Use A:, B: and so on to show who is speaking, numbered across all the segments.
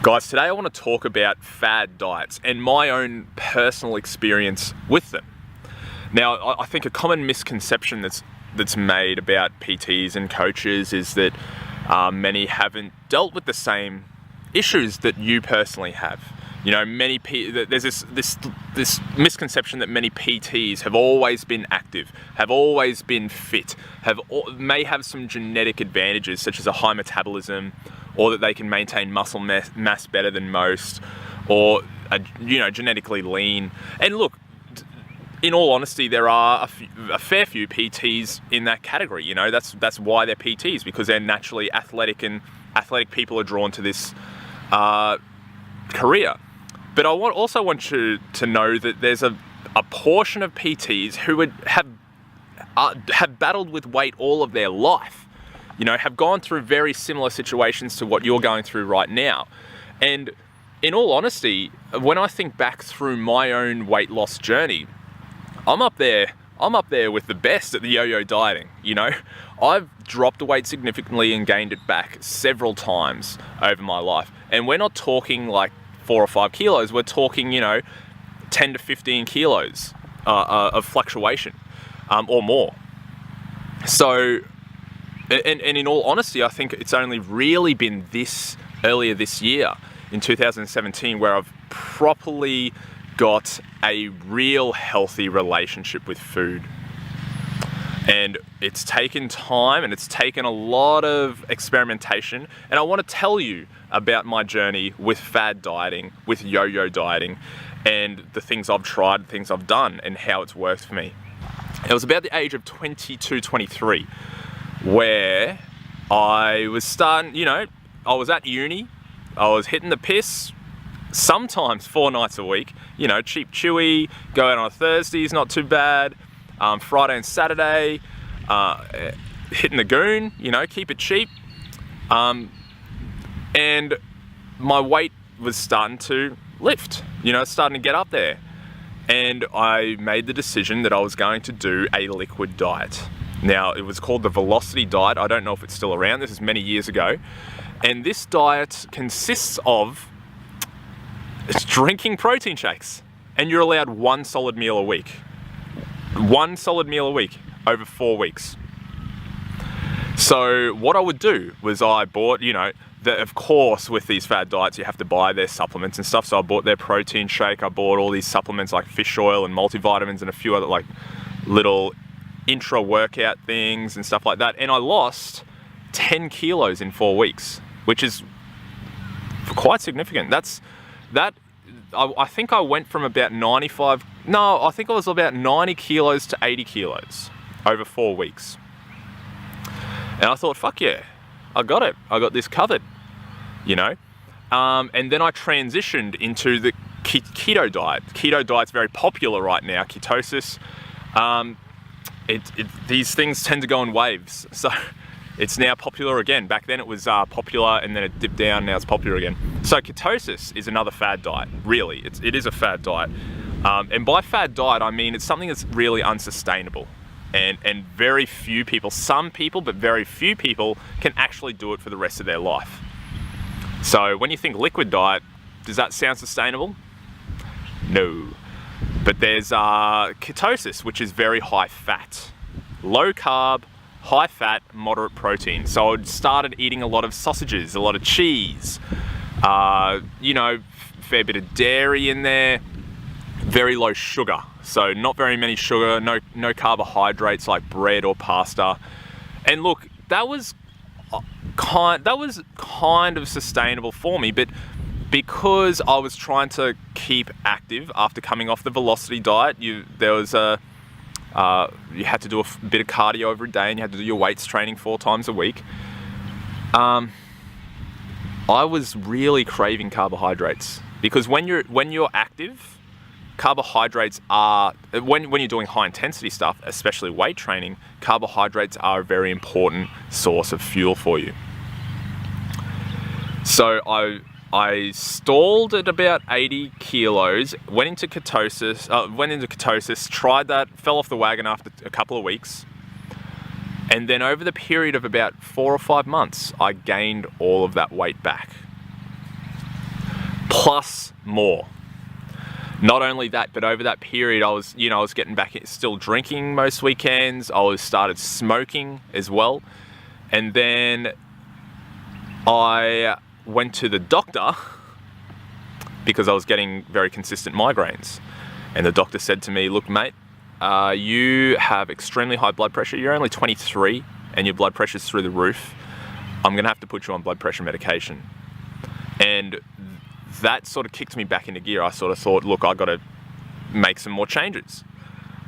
A: Guys, today I want to talk about fad diets and my own personal experience with them. Now, I think a common misconception that's made about PTs and coaches is that many haven't dealt with the same issues that you personally have. You know, there's this misconception that many PTs have always been active, have always been fit, may have some genetic advantages such as a high metabolism, or that they can maintain muscle mass better than most, or genetically lean. And look, in all honesty, there are a fair few PTs in that category. You know, that's why they're PTs, because they're naturally athletic, and athletic people are drawn to this career. But I also want you to know that there's a portion of PTs who have battled with weight all of their life. You know, have gone through very similar situations to what you're going through right now. And in all honesty, when I think back through my own weight loss journey, I'm up there with the best at the yo-yo dieting. You know, I've dropped the weight significantly and gained it back several times over my life. And we're not talking like 4 or 5 kilos, we're talking, 10 to 15 kilos of fluctuation or more. So, and in all honesty, I think it's only really been earlier this year, in 2017, where I've properly got a real healthy relationship with food. And it's taken time, and it's taken a lot of experimentation. And I want to tell you about my journey with fad dieting, with yo-yo dieting, and the things I've tried, things I've done, and how it's worked for me. It was about the age of 22, 23, where I was starting, I was at uni, I was hitting the piss, sometimes 4 nights a week, cheap chewy, go out on a Thursday is not too bad, Friday and Saturday, hitting the goon, keep it cheap. And my weight was starting to lift, starting to get up there. And I made the decision that I was going to do a liquid diet. Now, it was called the Velocity diet. I don't know if it's still around. This is many years ago. And this diet consists of drinking protein shakes. And you're allowed 1 solid meal a week. 1 solid meal a week over 4 weeks. So what I would do was I bought, of course, with these fad diets, you have to buy their supplements and stuff. So I bought their protein shake. I bought all these supplements like fish oil and multivitamins and a few other like little intra workout things and stuff like that. And I lost 10 kilos in 4 weeks, which is quite significant. I think I went from about I think I was about 90 kilos to 80 kilos over 4 weeks. And I thought, fuck yeah, I got it. I got this covered, And then I transitioned into the keto diet. Keto diet's very popular right now, ketosis. These things tend to go in waves. So it's now popular again. Back then it was popular, and then it dipped down, now it's popular again. So ketosis is another fad diet, really. It is a fad diet. And by fad diet, I mean it's something that's really unsustainable. And very few people, some people, but very few people can actually do it for the rest of their life. So when you think liquid diet, does that sound sustainable? No. But there's ketosis, which is very high fat, low carb, high fat, moderate protein. So I started eating a lot of sausages, a lot of cheese, fair bit of dairy in there, very low sugar. So not very many sugar, no carbohydrates like bread or pasta. And look, that was kind of sustainable for me, but because I was trying to keep active after coming off the Velocity diet, you had to do a bit of cardio every day, and you had to do your weights training 4 times a week. I was really craving carbohydrates, because when you're active, carbohydrates are, when you're doing high intensity stuff, especially weight training, carbohydrates are a very important source of fuel for you. So I stalled at about 80 kilos, went into ketosis, tried that, fell off the wagon after a couple of weeks. And then over the period of about 4 or 5 months, I gained all of that weight back. plus more. Not only that, but over that period, I was getting back, still drinking most weekends. I started smoking as well. And then I went to the doctor because I was getting very consistent migraines. And the doctor said to me, look, mate, you have extremely high blood pressure. You're only 23 and your blood pressure's through the roof. I'm gonna have to put you on blood pressure medication. And that sort of kicked me back into gear. I sort of thought, look, I've got to make some more changes.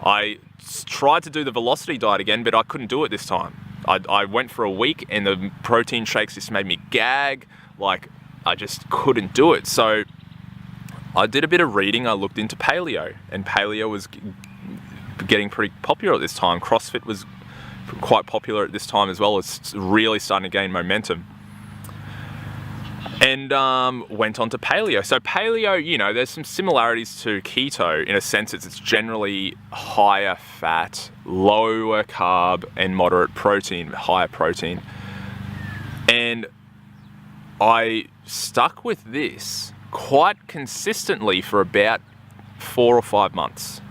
A: I tried to do the velocity diet again, but I couldn't do it this time. I went for a week and the protein shakes just made me gag. Like, I just couldn't do it. So I did a bit of reading. I looked into paleo, and paleo was getting pretty popular at this time. CrossFit was quite popular at this time as well. It's really starting to gain momentum. And went on to paleo. So paleo, there's some similarities to keto in a sense. It's generally higher fat, lower carb, and moderate protein, higher protein. And I stuck with this quite consistently for about 4 or 5 months.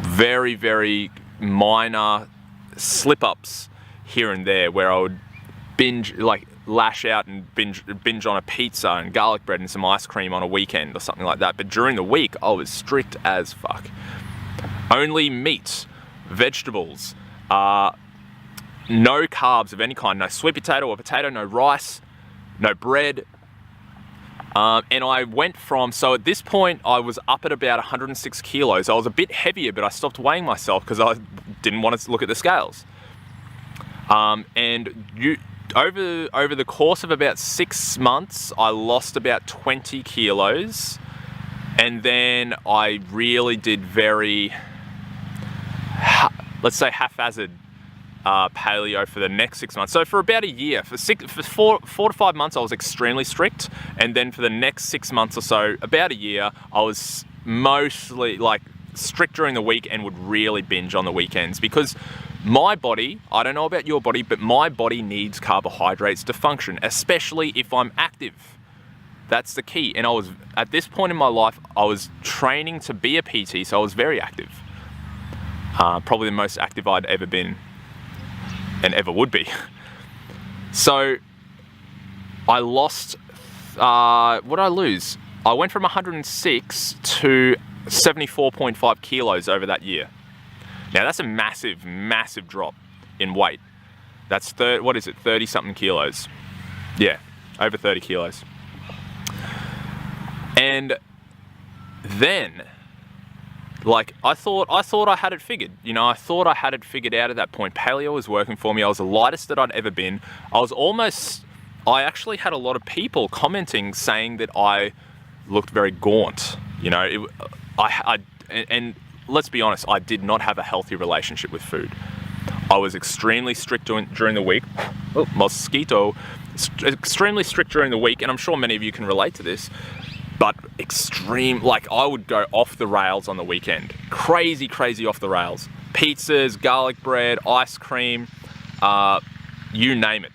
A: Very, very minor slip-ups here and there where I would lash out and binge on a pizza and garlic bread and some ice cream on a weekend or something like that. But during the week, I was strict as fuck. Only meat, vegetables, no carbs of any kind, no sweet potato or potato, no rice, no bread. And I went from, so at this point, I was up at about 106 kilos. I was a bit heavier, but I stopped weighing myself because I didn't want to look at the scales. Over the course of about 6 months, I lost about 20 kilos. And then I really did very, let's say, haphazard paleo for the next 6 months. So for about a year, for 4 to 5 months, I was extremely strict. And then for the next 6 months or so, about a year, I was mostly like strict during the week and would really binge on the weekends because my body, I don't know about your body, but my body needs carbohydrates to function, especially if I'm active. That's the key. And at this point in my life, I was training to be a PT, so I was very active. Probably the most active I'd ever been and ever would be. So I lost, what did I lose? I went from 106 to 74.5 kilos over that year. Now that's a massive, massive drop in weight. That's 30 something kilos. Yeah, over 30 kilos. And then, I thought I had it figured. I thought I had it figured out at that point. Paleo was working for me. I was the lightest that I'd ever been. I actually had a lot of people commenting saying that I looked very gaunt. And let's be honest, I did not have a healthy relationship with food. I was extremely strict during the week. Oh, mosquito. Extremely strict during the week, and I'm sure many of you can relate to this, but I would go off the rails on the weekend. Crazy, crazy off the rails. Pizzas, garlic bread, ice cream, you name it.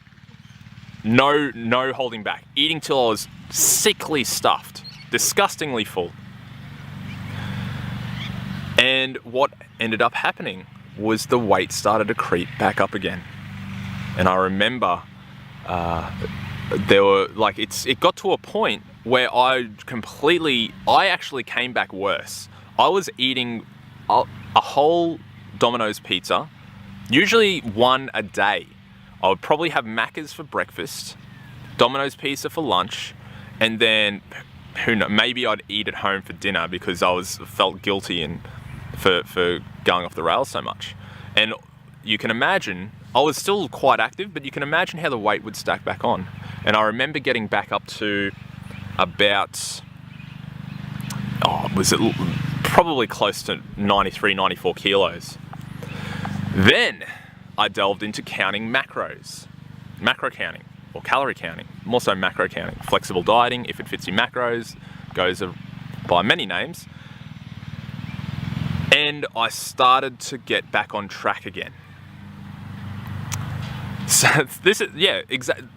A: No holding back. Eating till I was sickly stuffed, disgustingly full. And what ended up happening was the weight started to creep back up again. And I remember it got to a point where I actually came back worse. I was eating a whole Domino's pizza, usually one a day. I would probably have Macca's for breakfast, Domino's pizza for lunch, and then who knows, maybe I'd eat at home for dinner because I felt guilty and for going off the rails so much. And you can imagine, I was still quite active, but you can imagine how the weight would stack back on. And I remember getting back up to about, probably close to 93, 94 kilos. Then I delved into counting macros, macro counting or calorie counting, more so macro counting. Flexible dieting, if it fits your macros, goes by many names. And I started to get back on track again. So this is, yeah,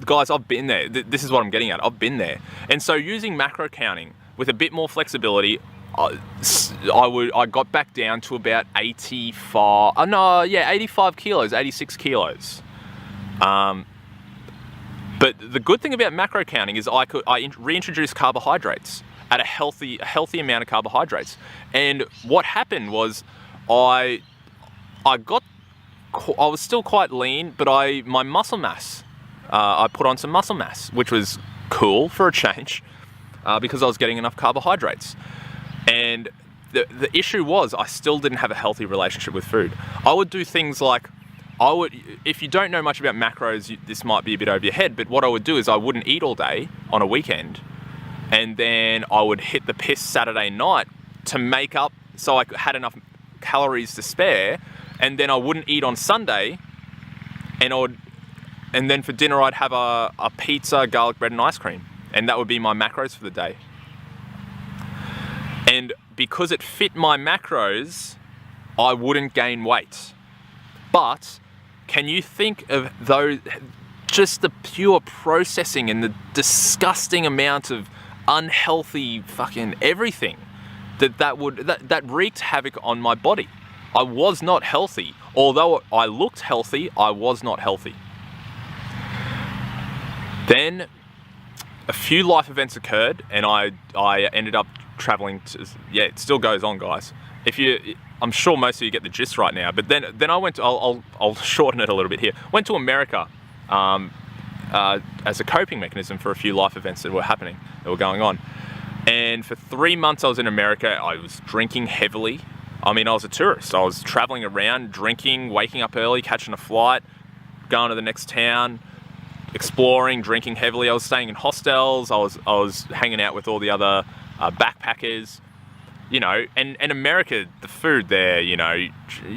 A: guys, I've been there. This is what I'm getting at. I've been there. And so using macro counting with a bit more flexibility, I got back down to about 85, 85 kilos, 86 kilos. But the good thing about macro counting is I reintroduced carbohydrates at a healthy amount of carbohydrates. And what happened was I was still quite lean, but my muscle mass, I put on some muscle mass, which was cool for a change, because I was getting enough carbohydrates. And the issue was I still didn't have a healthy relationship with food. I would do things like, if you don't know much about macros, this might be a bit over your head, but what I would do is I wouldn't eat all day on a weekend, and then I would hit the piss Saturday night to make up so I had enough calories to spare, and then I wouldn't eat on Sunday, and then for dinner I'd have a pizza, garlic bread and ice cream, and that would be my macros for the day. And because it fit my macros, I wouldn't gain weight. But can you think of those, just the pure processing and the disgusting amount of unhealthy fucking everything that wreaked havoc on my body? I was not healthy. Although I looked healthy, I was not healthy. Then a few life events occurred, and I ended up traveling to, it still goes on, guys. I'm sure most of you get the gist right now, but then I went to, I'll shorten it a little bit here. Went to America as a coping mechanism for a few life events that were going on. And for 3 months I was in America. I was drinking heavily. I mean, I was a tourist. I was traveling around, drinking, waking up early, catching a flight, going to the next town, exploring, drinking heavily. I was staying in hostels. I was hanging out with all the other backpackers. You know, and America, the food there, you know, you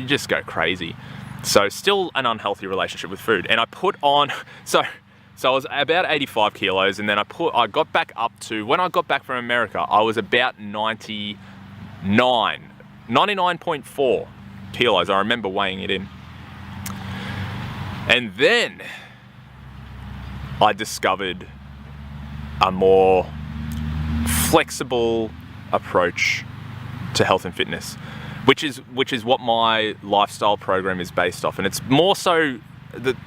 A: just go crazy. So still an unhealthy relationship with food. And I put on, so I was about 85 kilos, and then I got back up to, when I got back from America, I was about 99.4 kilos. I remember weighing it in. And then I discovered a more flexible approach to health and fitness, which is what my lifestyle program is based off. And it's more so that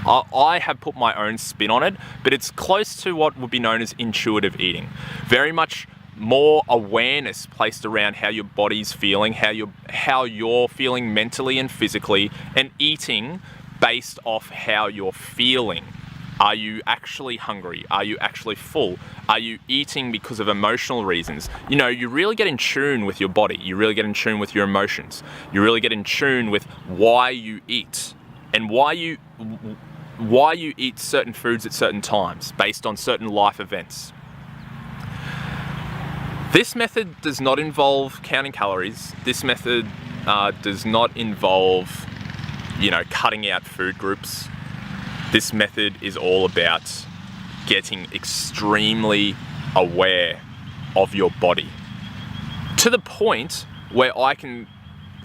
A: I have put my own spin on it, but it's close to what would be known as intuitive eating. Very much more awareness placed around how your body's feeling, how you're feeling mentally and physically, and eating based off how you're feeling. Are you actually hungry? Are you actually full? Are you eating because of emotional reasons? You know, you really get in tune with your body. You really get in tune with your emotions. You really get in tune with why you eat and why you eat certain foods at certain times based on certain life events. This method does not involve counting calories. This method does not involve, you know, cutting out food groups. This method is all about getting extremely aware of your body to the point where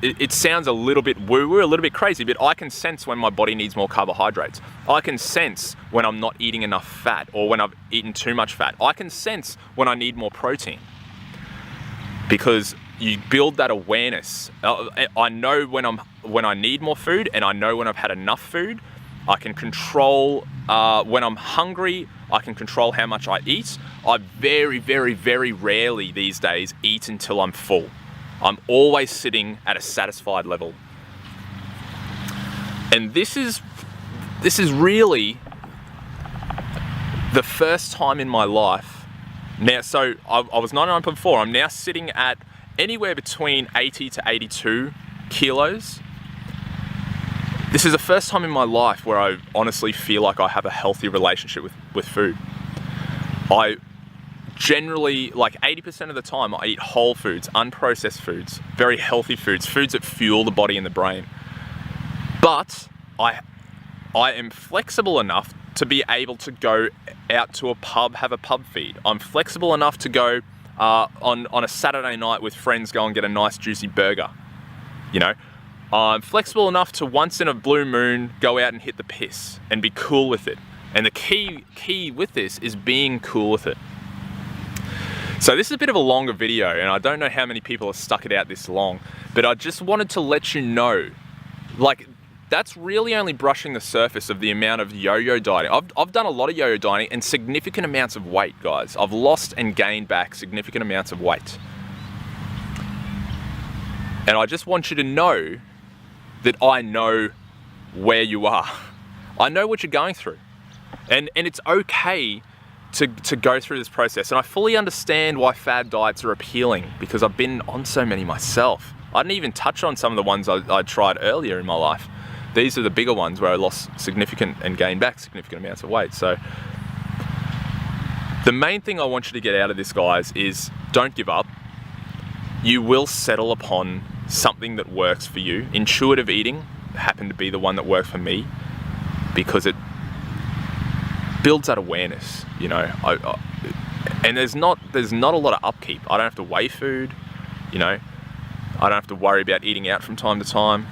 A: it sounds a little bit woo-woo, a little bit crazy, but I can sense when my body needs more carbohydrates. I can sense when I'm not eating enough fat or when I've eaten too much fat. I can sense when I need more protein, because you build that awareness. I know when I need more food, and I know when I've had enough food. I can control when I'm hungry. I can control how much I eat. I very, very, very rarely these days eat until I'm full. I'm always sitting at a satisfied level. And this is really the first time in my life now. So I was 99.4. I'm now sitting at anywhere between 80 to 82 kilos. This is the first time in my life where I honestly feel like I have a healthy relationship with food. I generally, like 80% of the time, I eat whole foods, unprocessed foods, very healthy foods, foods that fuel the body and the brain. But I am flexible enough to be able to go out to a pub, have a pub feed. I'm flexible enough to go on a Saturday night with friends, go and get a nice juicy burger. You know, I'm flexible enough to once in a blue moon go out and hit the piss and be cool with it. And the key with this is being cool with it. So this is a bit of a longer video, and I don't know how many people have stuck it out this long, but I just wanted to let you know, like, that's really only brushing the surface of the amount of yo-yo dieting. I've done a lot of yo-yo dieting and significant amounts of weight, guys. I've lost and gained back significant amounts of weight. And I just want you to know that I know where you are. I know what you're going through. And it's okay to go through this process. And I fully understand why fad diets are appealing, because I've been on so many myself. I didn't even touch on some of the ones I tried earlier in my life. These are the bigger ones where I lost significant and gained back significant amounts of weight. So the main thing I want you to get out of this, guys, is don't give up. You will settle upon something that works for you. Intuitive eating happened to be the one that worked for me because it builds that awareness, you know. And there's not a lot of upkeep. I don't have to weigh food, you know. I don't have to worry about eating out from time to time.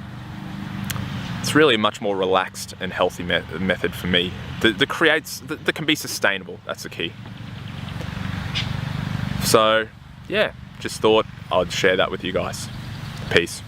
A: It's really a much more relaxed and healthy method for me that can be sustainable. That's the key. So yeah, just thought I'd share that with you guys. Peace.